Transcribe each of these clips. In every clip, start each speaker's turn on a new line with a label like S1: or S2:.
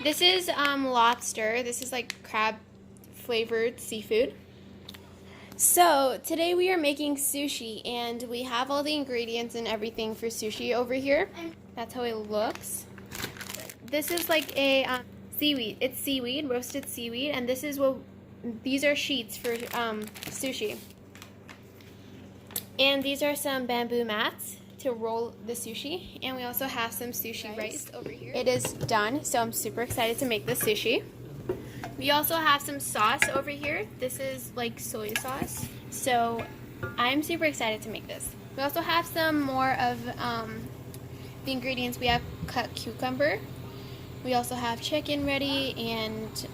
S1: This is lobster. This is like crab flavored seafood. So today we are making sushi, and we have all the ingredients and everything for sushi over here. That's how it looks. This is like a seaweed. It's seaweed, roasted seaweed, and this is what these are sheets for sushi. And these are some bamboo mats to roll the sushi, and we also have some sushi rice over here. It is done, so I'm super excited to make the sushi. We also have some sauce over here. This is like soy sauce, so I'm super excited to make this. We also have some more of the ingredients. We have cut cucumber. We also have chicken ready, and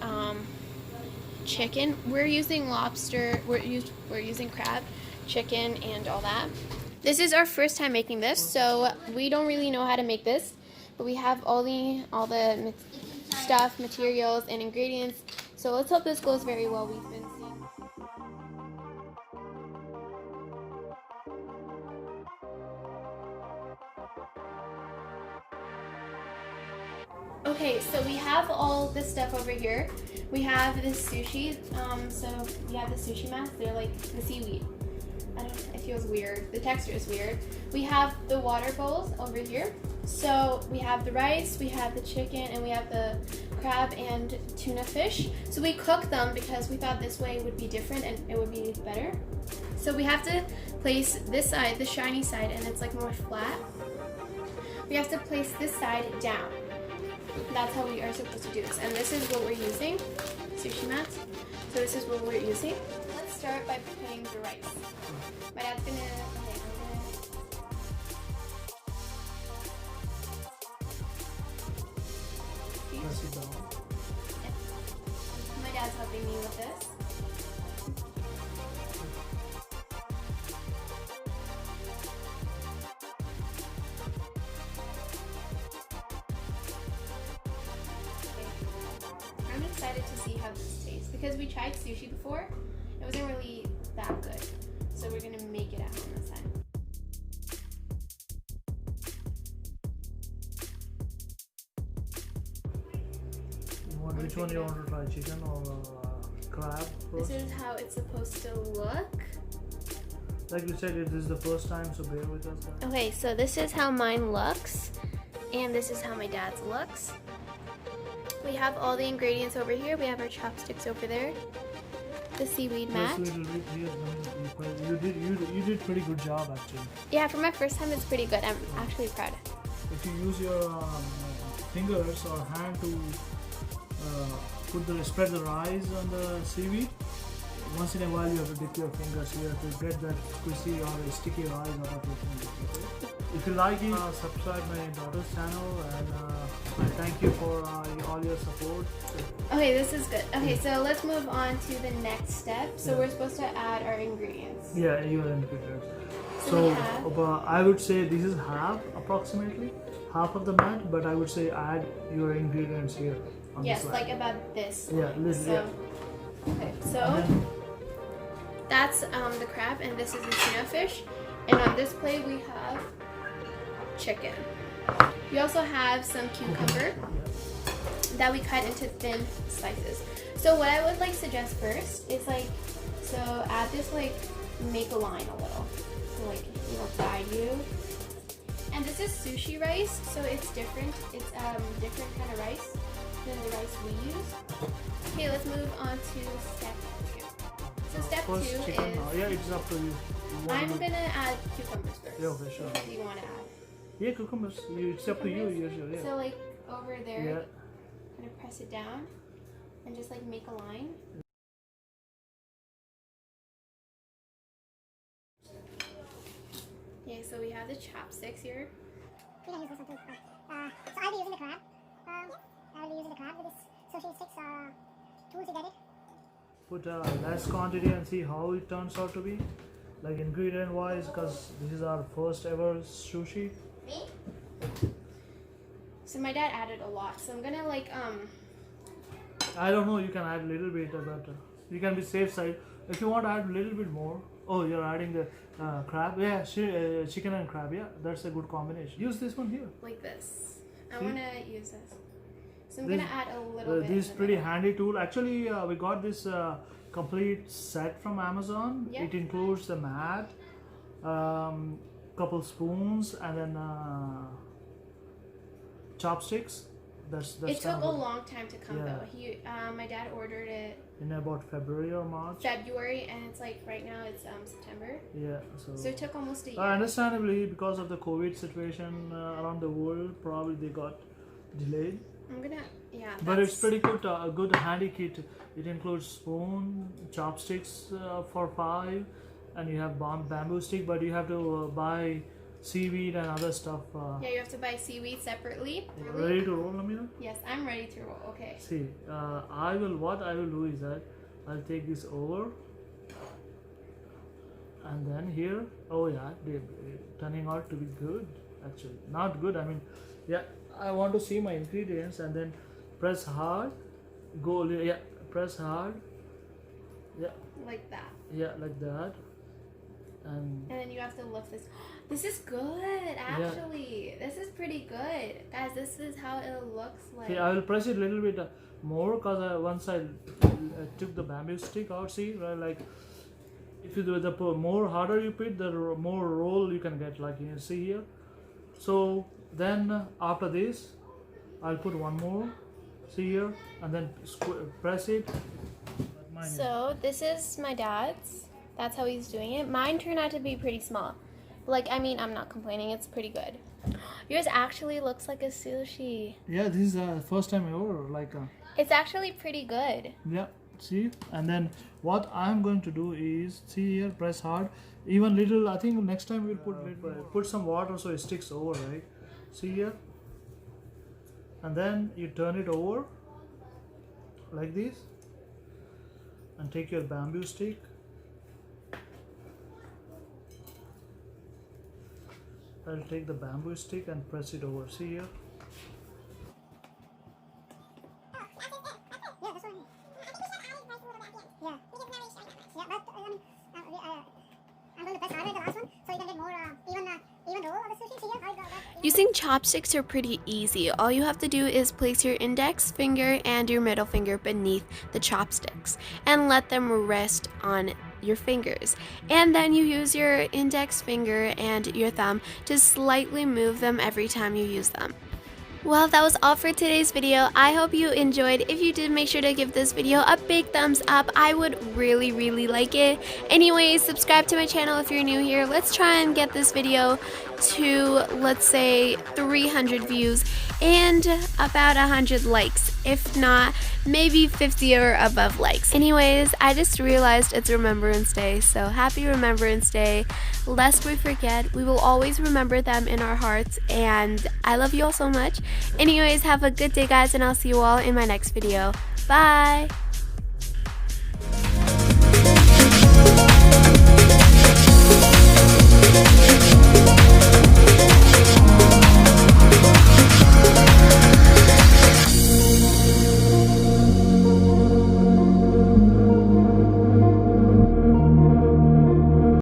S1: chicken. We're using lobster. We're using crab, chicken, and all that. This is our first time making this, so we don't really know how to make this, but we have all the stuff, materials, and ingredients. So let's hope this goes very well. We've been seeing. Okay, so we have all this stuff over here. We have this sushi. So we have the sushi mats. They're like the seaweed. I don't know, it feels weird. The texture is weird. We have the water bowls over here. So we have the rice, we have the chicken, and we have the crab and tuna fish. So we cook them because we thought this way would be different and it would be better. So we have to place this side, the shiny side, and it's like more flat. We have to place this side down. That's how we are supposed to do this. And this is what we're using, sushi mats. So this is what we're using. Let's start by putting the rice. My dad's gonna, My dad's helping me with this. I'm excited to see how this tastes because we tried sushi before. It wasn't really that good. So we're gonna make it at home this time.
S2: Which one you want to try, chicken or crab?
S1: This is how it's supposed to look.
S2: Like you said, this is the first time, so bear with us.
S1: Okay, so this is how mine looks, and this is how my dad's looks. We have all the ingredients over here. We have our chopsticks over there. The seaweed mat.
S2: You did pretty good job actually.
S1: Yeah, for my first time, it's pretty good. I'm actually proud.
S2: If you use your fingers or hand to spread the rice on the seaweed, once in a while you have to dip your fingers here to get that squishy or sticky rice out of your fingers. If you like it, subscribe my daughter's channel, and I thank you for all your support.
S1: Okay, this is good. Okay, so let's move on to the next step. So we're supposed to add our ingredients.
S2: Yeah, your ingredients.
S1: So
S2: I would say this is approximately half of the mat, but I would say add your ingredients here.
S1: Yes, like about this.
S2: Yeah, listen.
S1: So, okay, so that's the crab, and this is the tuna fish. And on this plate we have chicken. We also have some cucumber that we cut into thin slices. So what I would like suggest first is add this, make a line a little. So it'll guide you. And this is sushi rice, so it's different. It's different kind of rice than the rice we use. Okay, let's move on to step 2. So step 2 is...
S2: Yeah, it's up to you.
S1: I'm gonna add cucumbers first.
S2: Yeah, okay, sure.
S1: What do you want to add?
S2: Yeah, cucumbers. It's up to you. Yeah.
S1: So over there, kind of press it down and just make a line. Okay, so we have the chopsticks here.
S3: We can use this one too. So I'll be using the crab. I'll be using the crab with this sushi sticks tool to get it.
S2: Put less quantity and see how it turns out to be, like ingredient wise, because this is our first ever sushi.
S1: Me? So my dad added a lot, so I'm gonna
S2: I don't know, you can add a little bit, but you can be safe side. If you want to add a little bit more, oh, you're adding the crab, yeah, chicken and crab, yeah, that's a good combination. Use this one here.
S1: Like this. I want to use this. So I'm gonna add a little bit.
S2: This pretty handy tool. Actually, we got this complete set from Amazon.
S1: Yep.
S2: It includes the mat, couple spoons, and then chopsticks. That's
S1: It took
S2: kind
S1: a
S2: of
S1: long time to come
S2: Yeah.
S1: though. My dad ordered it
S2: in about February or March.
S1: February, and it's like right now it's September.
S2: Yeah,
S1: So it took almost a year.
S2: understandably, because of the COVID situation around the world, probably they got delayed.
S1: I'm gonna, yeah.
S2: But it's
S1: that's-
S2: pretty good, a good handy kit. It includes spoon, chopsticks for 5, and you have bamboo stick. But you have to buy seaweed and other stuff.
S1: Yeah, you have to buy seaweed separately.
S2: Ready to roll, Namira?
S1: Yes, I'm ready to roll. Okay.
S2: See, what I will do is that I'll take this over, and then here. Oh yeah, they're turning out to be good. Actually, not good. I mean, yeah. I want to see my ingredients, and then press hard. Yeah, press hard. Yeah,
S1: Like that.
S2: yeah, like that. And
S1: And then you have to lift this. This is good, actually. This is pretty good. Guys, this is how it looks like.
S2: see, I will press it a little bit more, because once I took the bamboo stick out, see, right, like if you do the more harder you put, the more roll you can get, like you can see here. So then after this, I'll put one more, see here, and then press it. Mine is-
S1: So this is my dad's. That's how he's doing it. Mine turned out to be pretty small. Like, I mean, I'm not complaining. It's pretty good. Yours actually looks like a sushi.
S2: yeah, this is the first time ever, like
S1: It's actually pretty good.
S2: yeah, see. And then what I'm going to do is, see here, press hard, even little. I think next time we'll put some water so it sticks over, right? See here, and then you turn it over like this, and take your bamboo stick, I'll take the bamboo stick and press it over. See here.
S3: Yeah, this one. Yeah. Yeah, but I'm going to press harder the last one so you can get more even roll of the sushi. See here how it goes.
S1: Using chopsticks are pretty easy. All you have to do is place your index finger and your middle finger beneath the chopsticks and let them rest on your fingers. And then you use your index finger and your thumb to slightly move them every time you use them. Well, that was all for today's video. I hope you enjoyed. If you did, make sure to give this video a big thumbs up. I would really, really like it. Anyways, subscribe to my channel if you're new here. Let's try and get this video to, let's say, 300 views and about 100 likes. If not, maybe 50 or above likes. Anyways, I just realized it's Remembrance Day, so happy Remembrance Day. Lest we forget, we will always remember them in our hearts, and I love you all so much. Anyways, have a good day, guys, and I'll see you all in my next video. Bye!